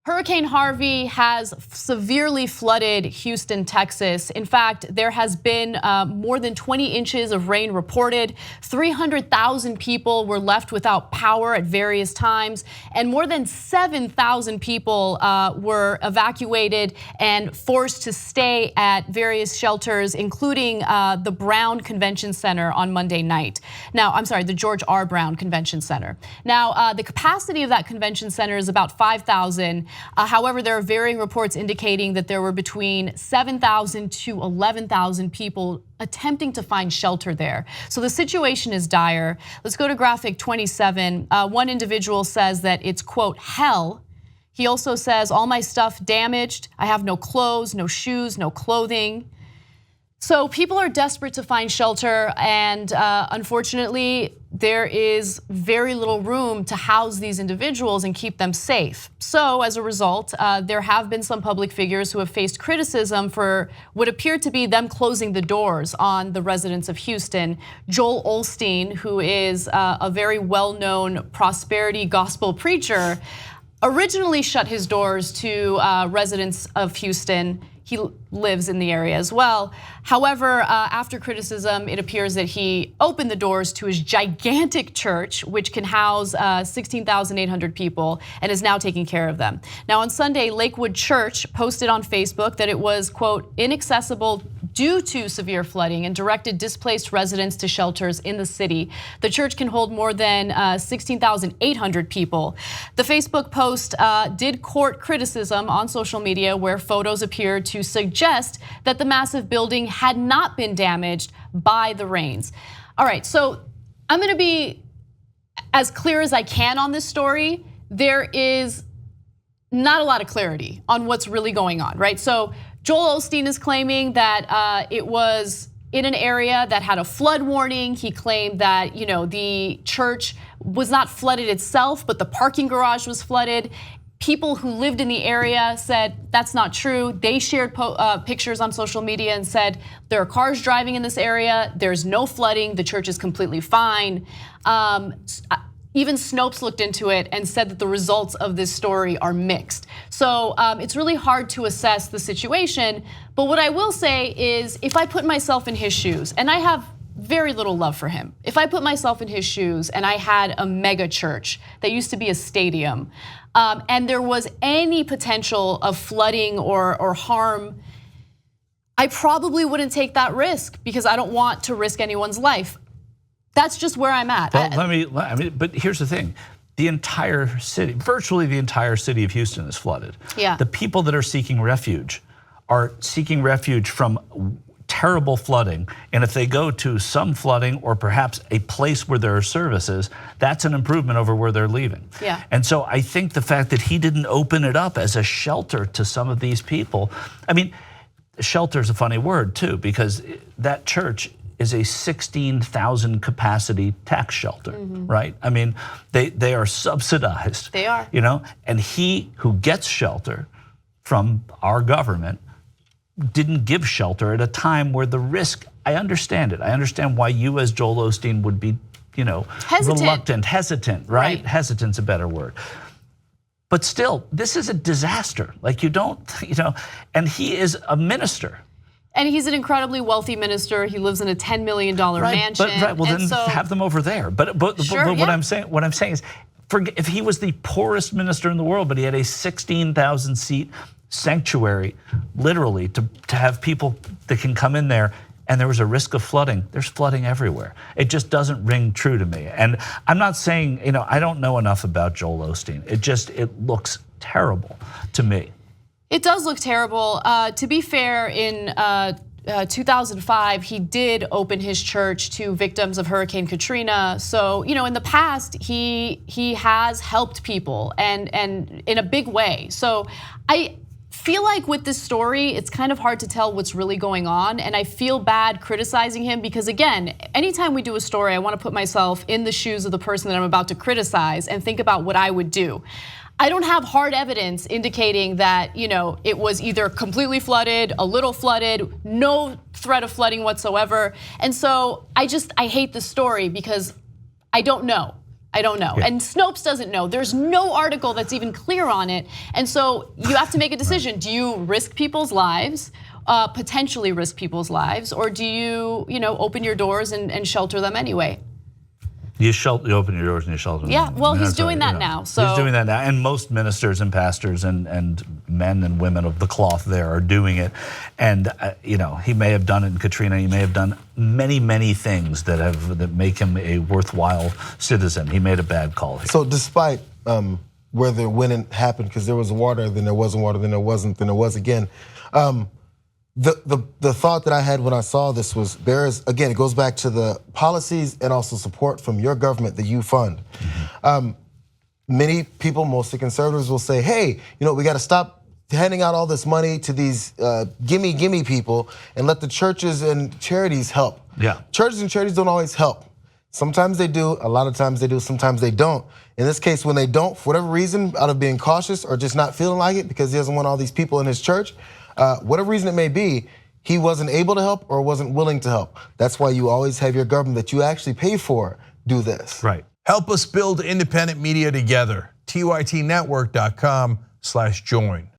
Hurricane Harvey has severely flooded Houston, Texas. In fact, there has been more than 20 inches of rain reported. 300,000 people were left without power at various times, and more than 7,000 people were evacuated and forced to stay at various shelters, including the Brown Convention Center on Monday night. Now, I'm sorry, the George R. Brown Convention Center. Now, the capacity of that convention center is about 5,000. However, there are varying reports indicating that there were between 7,000 to 11,000 people attempting to find shelter there. So the situation is dire. Let's go to graphic 27. One individual says that it's, quote, hell. He also says, all my stuff damaged. I have no clothes, no shoes, no clothing. So people are desperate to find shelter, and unfortunately, there is very little room to house these individuals and keep them safe. So as a result, there have been some public figures who have faced criticism for what appeared to be them closing the doors on the residents of Houston. Joel Osteen, who is a very well-known prosperity gospel preacher, originally shut his doors to residents of Houston. He lives in the area as well. However, after criticism, it appears that he opened the doors to his gigantic church, which can house 16,800 people, and is now taking care of them. Now on Sunday, Lakewood Church posted on Facebook that it was, quote, inaccessible due to severe flooding and directed displaced residents to shelters in the city. The church can hold more than 16,800 people. The Facebook post did court criticism on social media, where photos appeared to suggest that the massive building had not been damaged by the rains. All right, so I'm gonna be as clear as I can on this story. There is not a lot of clarity on what's really going on, right? So Joel Osteen is claiming that it was in an area that had a flood warning. He claimed that the church was not flooded itself, but the parking garage was flooded. People who lived in the area said that's not true. They shared pictures on social media and said there are cars driving in this area. There's no flooding. The church is completely fine. Even Snopes looked into it and said that the results of this story are mixed. So it's really hard to assess the situation. But what I will say is, if I put myself in his shoes, and I have very little love for him. If I put myself in his shoes and I had a mega church that used to be a stadium, and there was any potential of flooding or harm, I probably wouldn't take that risk because I don't want to risk anyone's life. That's just where I'm at. Well, but here's the thing. The entire city, virtually the entire city of Houston is flooded. Yeah. The people that are seeking refuge from terrible flooding, and if they go to some flooding or perhaps a place where there are services, that's an improvement over where they're leaving. Yeah. And so I think the fact that he didn't open it up as a shelter to some of these people, I mean, shelter is a funny word too, because that church is a 16,000 capacity tax shelter, right? I mean, they are subsidized. They are. And he who gets shelter from our government didn't give shelter at a time where the risk, I understand it. I understand why you as Joel Osteen would be, reluctant, hesitant, right? Hesitant's a better word. But still, this is a disaster. Like and he is a minister. And he's an incredibly wealthy minister. He lives in a $10 million mansion. Well, then have them over there. But what I'm saying is, if he was the poorest minister in the world, but he had a 16,000 seat sanctuary, literally, to have people that can come in there, and there was a risk of flooding. There's flooding everywhere. It just doesn't ring true to me. And I'm not saying, I don't know enough about Joel Osteen. It looks terrible to me. It does look terrible. To be fair, in 2005, he did open his church to victims of Hurricane Katrina. So, in the past, he has helped people and in a big way. So I feel like with this story, it's kind of hard to tell what's really going on, and I feel bad criticizing him because, again, anytime we do a story, I want to put myself in the shoes of the person that I'm about to criticize and think about what I would do. I don't have hard evidence indicating that, it was either completely flooded, a little flooded, no threat of flooding whatsoever. And so I hate the story because I don't know. I don't know. And Snopes doesn't know. There's no article that's even clear on it. And so you have to make a decision. Do you risk people's lives, potentially risk people's lives, or do you, open your doors and shelter them anyway? You open your doors and you shelter them. Yeah, well, he's doing that now. So he's doing that now, and most ministers and pastors and men and women of the cloth there are doing it. And he may have done it in Katrina. He may have done many things that make him a worthwhile citizen. He made a bad call here. So despite when it happened, because there was water, then there wasn't water, then there wasn't, then there was again. The thought that I had when I saw this was it goes back to the policies and also support from your government that you fund. Many people, mostly conservatives, will say, hey, we got to stop handing out all this money to these gimme people and let the churches and charities help. Yeah. Churches and charities don't always help. Sometimes they do, a lot of times they do, sometimes they don't. In this case, when they don't, for whatever reason, out of being cautious or just not feeling like it because he doesn't want all these people in his church, whatever reason it may be, he wasn't able to help or wasn't willing to help. That's why you always have your government that you actually pay for do this. Right. Help us build independent media together. TYTnetwork.com/join.